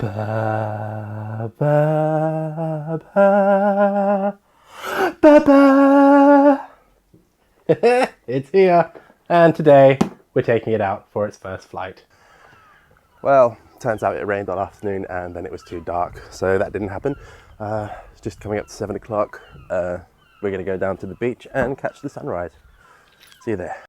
Ba, ba, ba, ba, ba. It's here, and today we're taking it out for its first flight. Well, turns out it rained all afternoon and then it was too dark, so that didn't happen. It's just coming up to 7 o'clock. We're going to go down to the beach and catch the sunrise. See you there.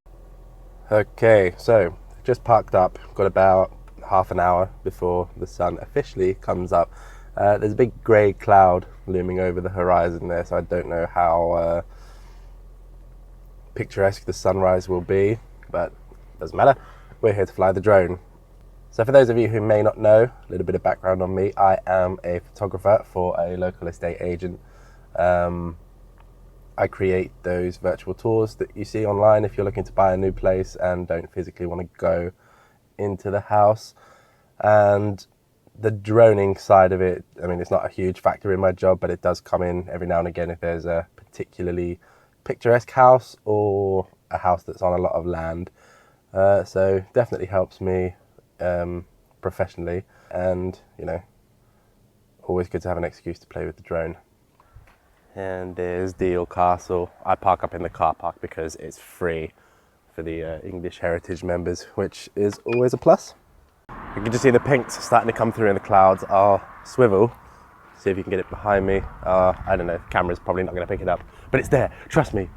Okay, so just parked up, got about half an hour before the sun officially comes up. There's a big grey cloud looming over the horizon there, so I don't know how picturesque the sunrise will be, but it doesn't matter. We're here to fly the drone. So for those of you who may not know, a little bit of background on me. I am a photographer for a local estate agent. I create those virtual tours that you see online if you're looking to buy a new place and don't physically want to go into the house. And the droning side of it, I mean, it's not a huge factor in my job, but it does come in every now and again if there's a particularly picturesque house or a house that's on a lot of land. So definitely helps me professionally, and you know, always good to have an excuse to play with the drone. And there's Deal Castle. I park up in the car park because it's free for the English Heritage members, which is always a plus. You can just see the pinks starting to come through in the clouds. I'll swivel, see if you can get it behind me. I don't know, the camera's probably not going to pick it up, but it's there, trust me.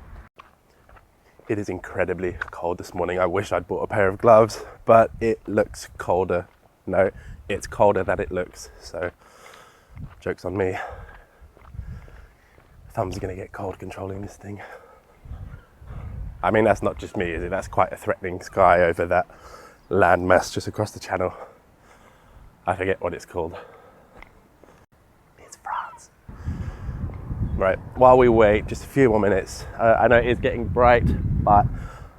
It is incredibly cold this morning. I wish I'd bought a pair of gloves, but it looks colder. No, it's colder than it looks, so joke's on me. Thumbs are going to get cold controlling this thing. I mean, that's not just me, is it? That's quite a threatening sky over that landmass just across the channel. I forget what it's called. It's France. Right, while we wait, just a few more minutes. I know it is getting bright, but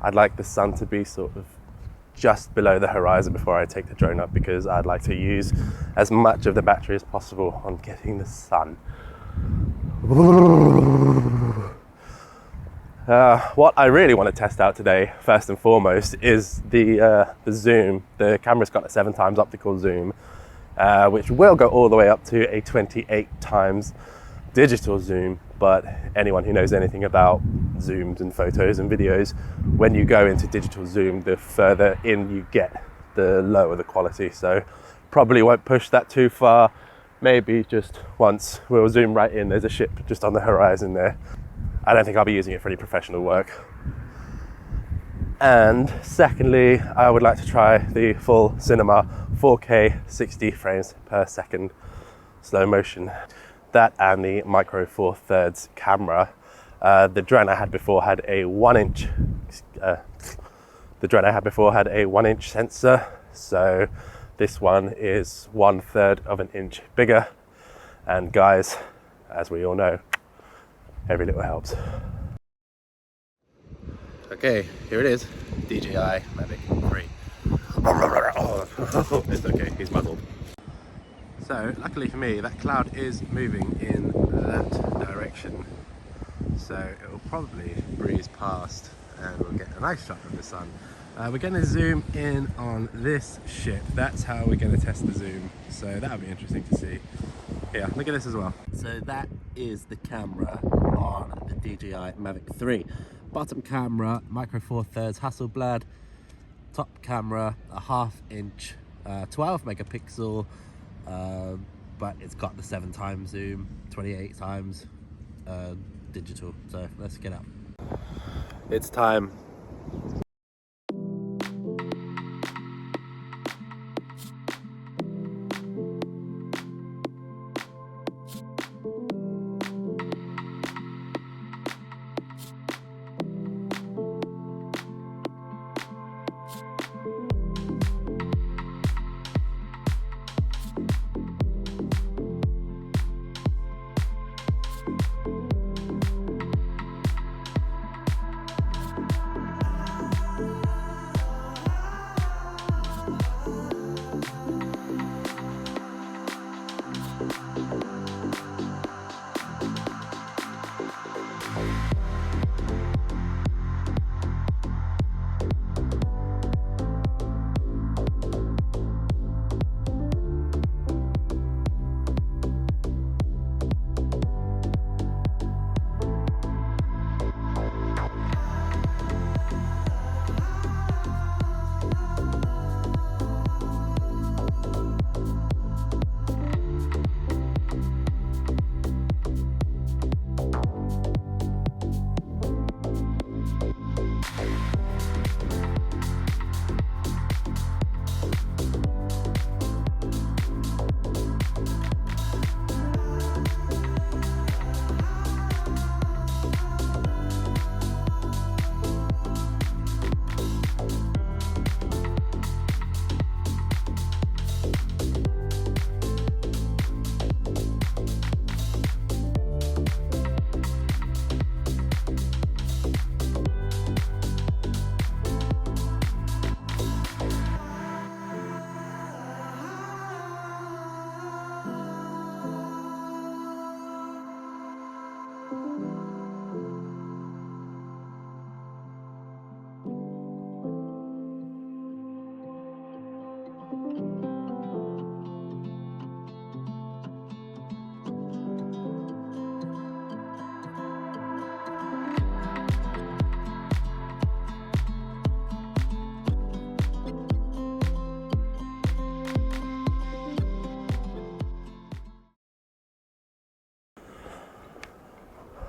I'd like the sun to be sort of just below the horizon before I take the drone up, because I'd like to use as much of the battery as possible on getting the sun. What I really want to test out today, first and foremost, is the zoom. The camera's got a 7x optical zoom, which will go all the way up to a 28x digital zoom. But anyone who knows anything about zooms and photos and videos, when you go into digital zoom, the further in you get, the lower the quality. So probably won't push that too far. Maybe just once we'll zoom right in. There's a ship just on the horizon there. I don't think I'll be using it for any professional work. And secondly, I would like to try the full cinema 4K 60 frames per second slow motion. That and the micro 4/3 camera. The drone I had before had a 1-inch. The drone I had before had a 1-inch sensor, so this one is 1/3 of an inch bigger. And guys, as we all know, every little helps. Okay, here it is, DJI Mavic 3. Oh, it's okay, he's muzzled. So, luckily for me, that cloud is moving in that direction. So it will probably breeze past and we'll get a nice shot of the sun. We're going to zoom in on this ship. That's how we're going to test the zoom. So that'll be interesting to see. Yeah, look at this as well. So that is the camera on the DJI Mavic 3. Bottom camera, micro 4/3 Hasselblad. Top camera, a 1/2-inch, 12 megapixel, but it's got the 7x zoom, 28x digital. So let's get up. It's time.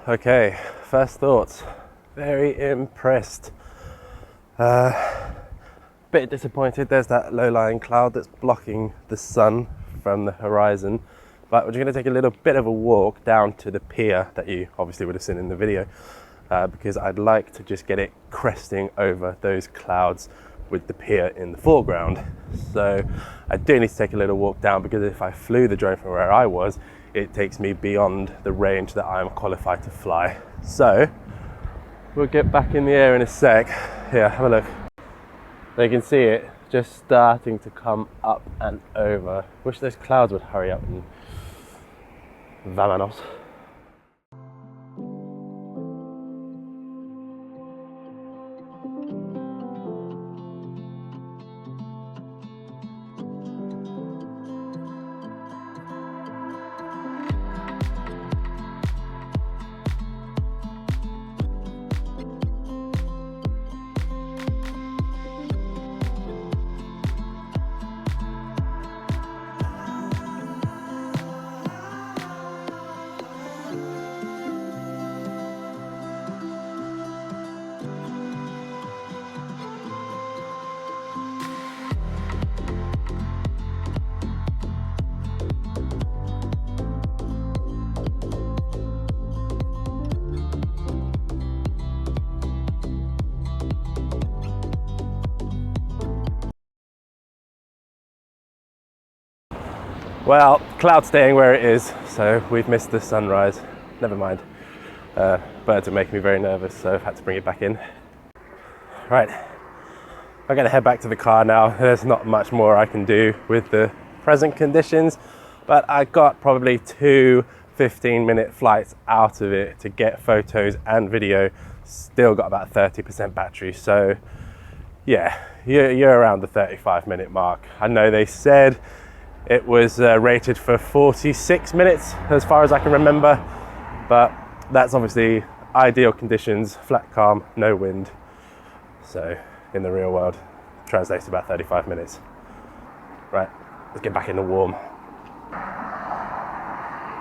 Okay, first thoughts. Very impressed. Bit disappointed there's that low-lying cloud that's blocking the sun from the horizon, but we're going to take a little bit of a walk down to the pier that you obviously would have seen in the video, because I'd like to just get it cresting over those clouds with the pier in the foreground. So I do need to take a little walk down, because if I flew the drone from where I was, it takes me beyond the range that I'm qualified to fly. So we'll get back in the air in a sec. Here, have a look. You can see it just starting to come up and over. Wish those clouds would hurry up and vamonos. Well, cloud staying where it is, so we've missed the sunrise. Never mind. Birds are making me very nervous, so I've had to bring it back in. Right, I'm gonna head back to the car now. There's not much more I can do with the present conditions, but I got probably 2 15-minute flights out of it to get photos and video. Still got about 30% battery, so yeah, you're around the 35-minute mark. I know they said it was rated for 46 minutes as far as I can remember, but that's obviously ideal conditions, flat calm, no wind. So in the real world, translates to about 35 minutes. Right, let's get back in the warm.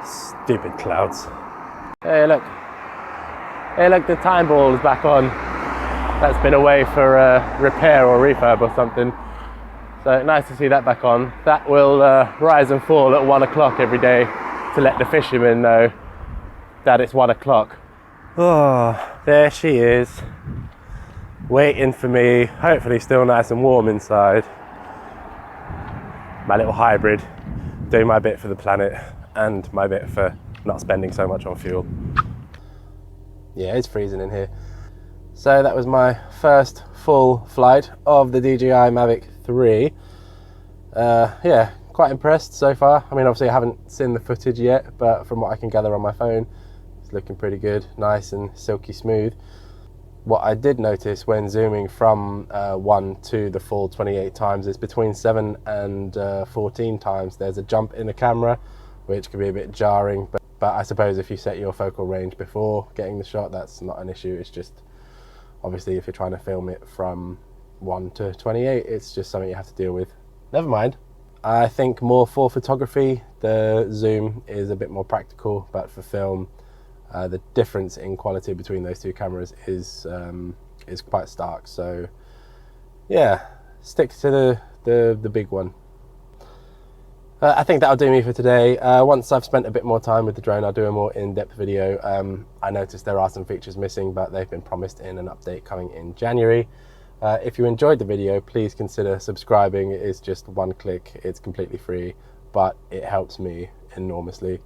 Stupid clouds. Hey look, the time ball is back on. That's been away for repair or refurb or something. So nice to see that back on. That will rise and fall at 1 o'clock every day to let the fishermen know that it's 1 o'clock. Oh, there she is, waiting for me. Hopefully still nice and warm inside. My little hybrid, doing my bit for the planet and my bit for not spending so much on fuel. Yeah, it's freezing in here. So that was my first full flight of the DJI Mavic 3. Yeah, quite impressed so far. I mean, obviously I haven't seen the footage yet, but from what I can gather on my phone, it's looking pretty good, nice and silky smooth. What I did notice when zooming from 1 to the full 28 times is between 7 and 14 times there's a jump in the camera, which can be a bit jarring, but I suppose if you set your focal range before getting the shot, that's not an issue. It's just obviously if you're trying to film it from 1 to 28, it's just something you have to deal with. Never mind. I think more for photography, the zoom is a bit more practical, but for film, the difference in quality between those two cameras is quite stark. So yeah, stick to the big one. I think that'll do me for today. Once I've spent a bit more time with the drone, I'll do a more in-depth video. I noticed there are some features missing, but they've been promised in an update coming in January. If you enjoyed the video, please consider subscribing. It is just 1 click, it's completely free, but it helps me enormously.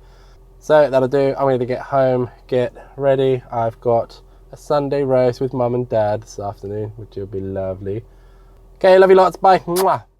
So that'll do. I'm going to get home, get ready. I've got a Sunday roast with mum and dad this afternoon, which will be lovely. Okay, love you lots, bye. Mwah.